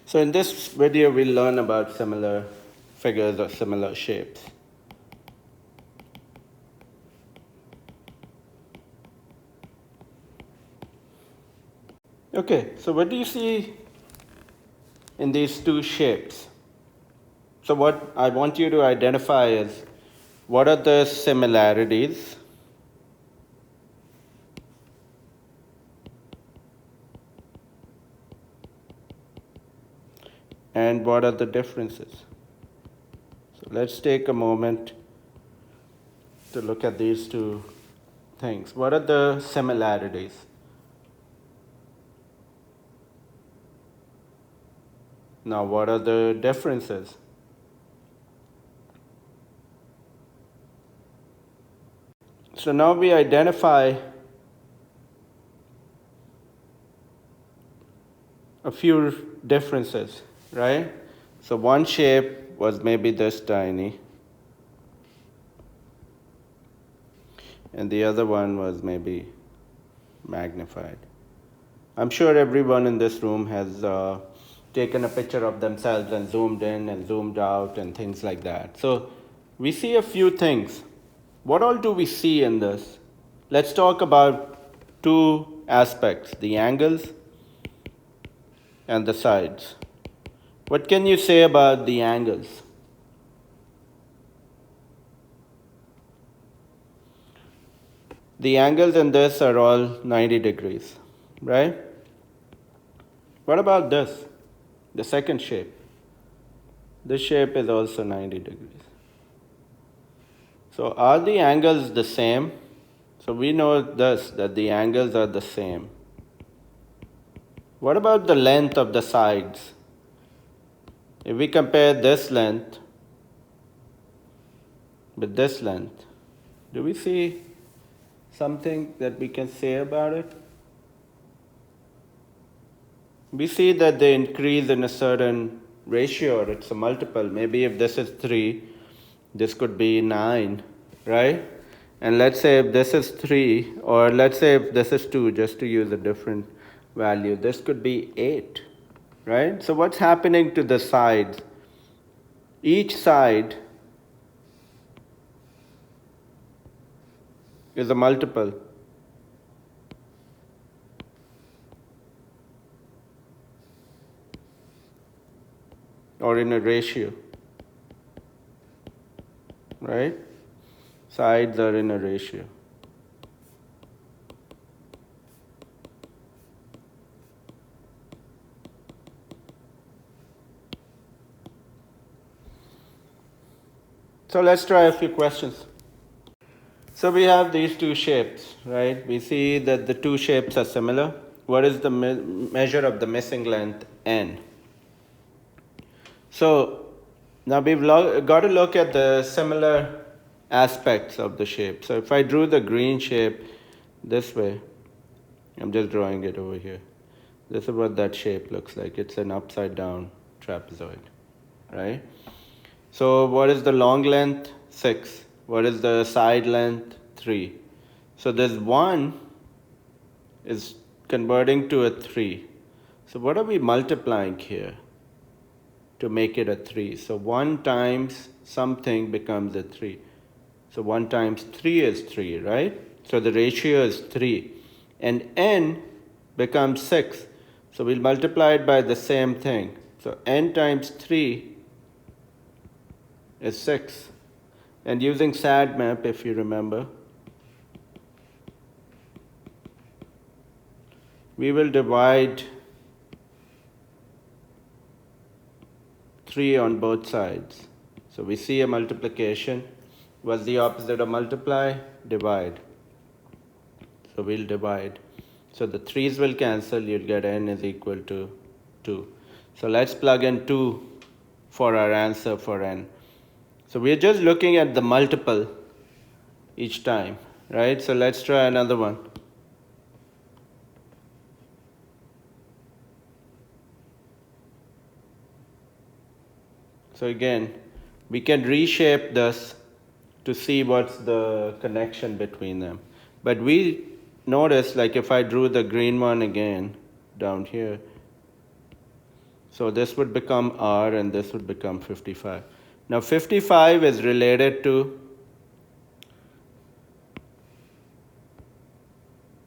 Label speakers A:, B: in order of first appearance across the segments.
A: So in this video, we'll learn about similar figures or similar shapes. Okay, so what do you see in these two shapes? So what I want you to identify is what are the similarities and what are the differences. So let's take a moment to look at these two things. What are the similarities? Now, what are the differences? So now we identify a few differences, right? So one shape was maybe this tiny, and the other one was maybe magnified. I'm sure everyone in this room has taken a picture of themselves and zoomed in and zoomed out and things like that. So we see a few things. What all do we see in this? Let's talk about two aspects, the angles and the sides. What can you say about the angles? The angles in this are all 90 degrees, right? What about this? The second shape. This shape is also 90 degrees. So are the angles the same? So we know this, that the angles are the same. What about the length of the sides? If we compare this length with this length, do we see something that we can say about it? We see that they increase in a certain ratio, or it's a multiple. Maybe if this is 3, this could be 9, right? And let's say if this is 3, or let's say if this is 2, just to use a different value, this could be 8, right? So what's happening to the sides? Each side is a multiple. Or in a ratio, right? Sides are in a ratio. So let's try a few questions. So we have these two shapes, right? We see that the two shapes are similar. What is the measure of the missing length, n? So now we've got to look at the similar aspects of the shape. So if I drew the green shape this way, I'm just drawing it over here. This is what that shape looks like. It's an upside down trapezoid, right? So what is the long length? 6. What is the side length? 3. So this 1 is converting to a 3. So what are we multiplying here to make it a 3? So 1 times something becomes a 3. So 1 times 3 is 3, right? So the ratio is 3. And n becomes 6. So we'll multiply it by the same thing. So n times 3 is 6. And using SAD map, if you remember, we will divide 3 on both sides. So we see a multiplication. What's the opposite of multiply? Divide. So we'll divide. So the 3's will cancel. You'll get n is equal to 2. So let's plug in 2 for our answer for n. So we're just looking at the multiple each time, right? So let's try another one. So again, we can reshape this to see what's the connection between them. But we notice, like if I drew the green one again down here, So this would become R and this would become 55. Now 55 is related to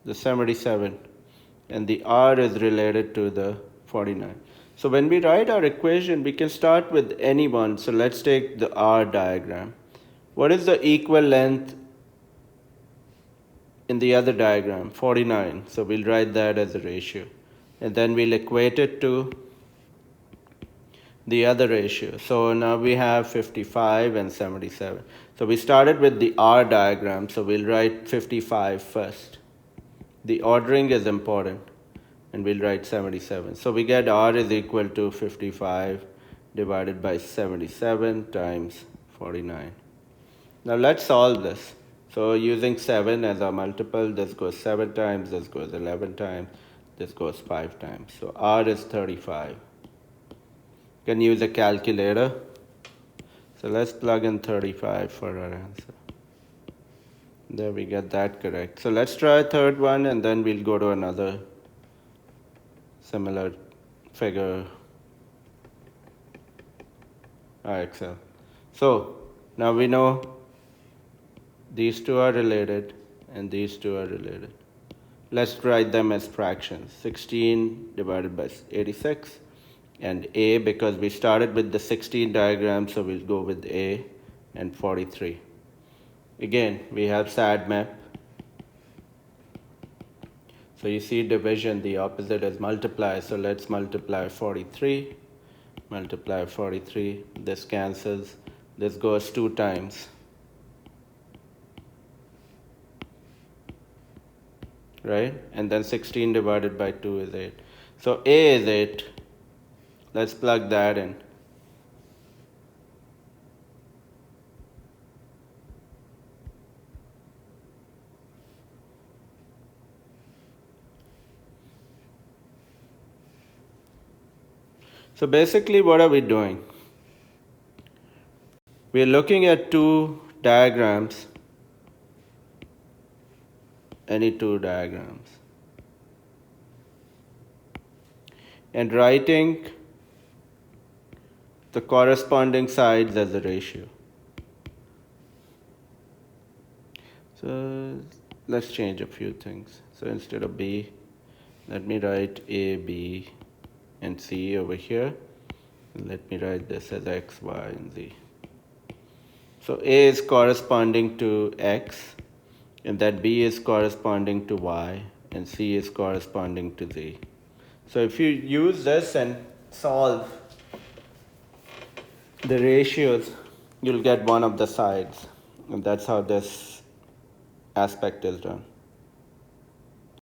A: the 77 and the R is related to the 49. So when we write our equation, we can start with any one. So let's take the R diagram. What is the equal length in the other diagram? 49. So we'll write that as a ratio. And then we'll equate it to the other ratio. So now we have 55 and 77. So we started with the R diagram. So we'll write 55 first. The ordering is important. And we'll write 77. So we get R is equal to 55 divided by 77 times 49. Now let's solve this. So using 7 as our multiple, this goes 7 times, this goes 11 times, this goes 5 times. So R is 35. You can use a calculator. So let's plug in 35 for our answer. There we get that correct. So let's try a third one and then we'll go to another similar figure. Excel. So now we know these two are related and these two are related. Let's write them as fractions. 16 divided by 86 and A, because we started with the 16 diagram, so we'll go with A, and 43. Again, we have SAD map. So you see division, the opposite is multiply. So let's multiply 43, multiply 43. This cancels. This goes 2 times. Right? And then 16 divided by 2 is 8. So A is 8. Let's plug that in. So basically, what are we doing? We are looking at two diagrams, any two diagrams, and writing the corresponding sides as a ratio. So let's change a few things. So instead of B, let me write A, B, and C over here. And let me write this as X, Y, and Z. So A is corresponding to X, and that B is corresponding to Y, and C is corresponding to Z. So if you use this and solve the ratios, you'll get one of the sides. And that's how this aspect is done.